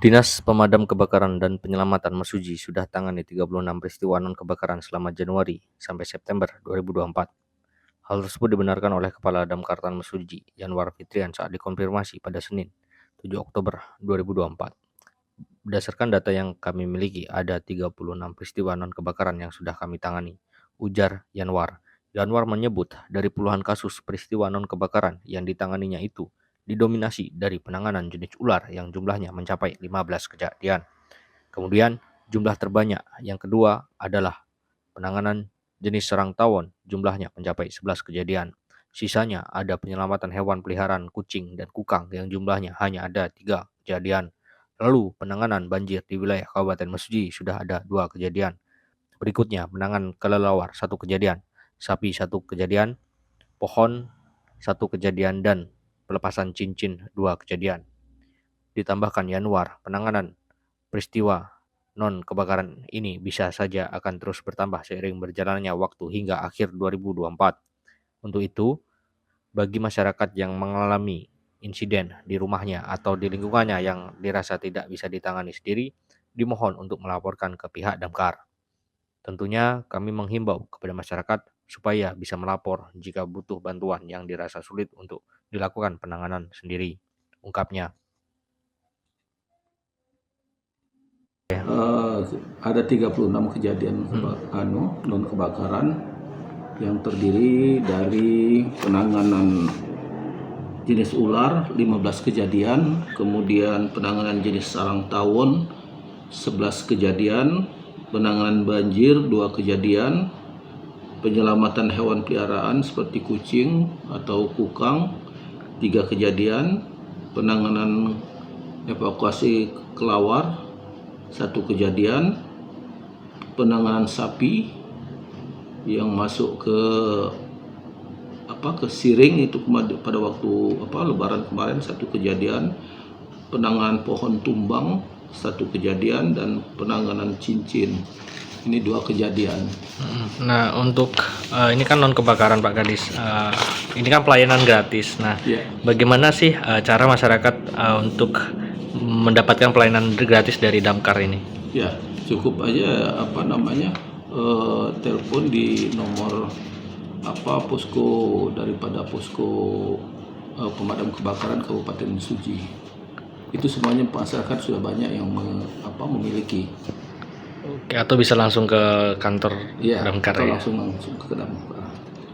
Dinas Pemadam Kebakaran dan Penyelamatan Mesuji sudah tangani 36 peristiwa non-kebakaran selama Januari sampai September 2024. Hal tersebut dibenarkan oleh Kepala Damkar Mesuji, Yanwar Fitrian, saat dikonfirmasi pada Senin, 7 Oktober 2024. Berdasarkan data yang kami miliki, ada 36 peristiwa non-kebakaran yang sudah kami tangani, ujar Yanwar. Yanwar menyebut dari puluhan kasus peristiwa non-kebakaran yang ditanganinya itu didominasi dari penanganan jenis ular yang jumlahnya mencapai 15 kejadian. Kemudian, jumlah terbanyak yang kedua adalah penanganan jenis serang tawon, jumlahnya mencapai 11 kejadian. Sisanya ada penyelamatan hewan peliharaan kucing dan kukang yang jumlahnya hanya ada 3 kejadian. Lalu penanganan banjir di wilayah Kabupaten Mesuji sudah ada 2 kejadian. Berikutnya penanganan kelelawar 1 kejadian, sapi 1 kejadian, pohon 1 kejadian, dan pelepasan cincin 2 kejadian. Ditambahkan Yanwar, penanganan peristiwa non-kebakaran ini bisa saja akan terus bertambah seiring berjalannya waktu hingga akhir 2024. Untuk itu, bagi masyarakat yang mengalami insiden di rumahnya atau di lingkungannya yang dirasa tidak bisa ditangani sendiri, dimohon untuk melaporkan ke pihak damkar. Tentunya kami menghimbau kepada masyarakat supaya bisa melapor jika butuh bantuan yang dirasa sulit untuk dilakukan penanganan sendiri, ungkapnya. Ada 36 kejadian non kebakaran yang terdiri dari penanganan jenis ular 15 kejadian, kemudian penanganan jenis sarang tawon 11 kejadian, penanganan banjir 2 kejadian, penyelamatan hewan peliharaan seperti kucing atau kukang 3 kejadian, penanganan evakuasi kelawar 1 kejadian, penanganan sapi yang masuk ke Siring itu pada waktu Lebaran kemarin 1 kejadian, penanganan pohon tumbang 1 kejadian, dan penanganan cincin ini 2 kejadian. Nah, untuk ini kan non kebakaran Pak Kadis, ini kan pelayanan gratis. Nah, bagaimana sih cara masyarakat untuk mendapatkan pelayanan gratis dari damkar ini? Ya, cukup aja telepon di nomor posko daripada posko pemadam kebakaran Kabupaten Mesuji. Itu semuanya masyarakat sudah banyak yang memiliki. Oke, atau bisa langsung ke kantor damkar ya? Langsung ke damkar.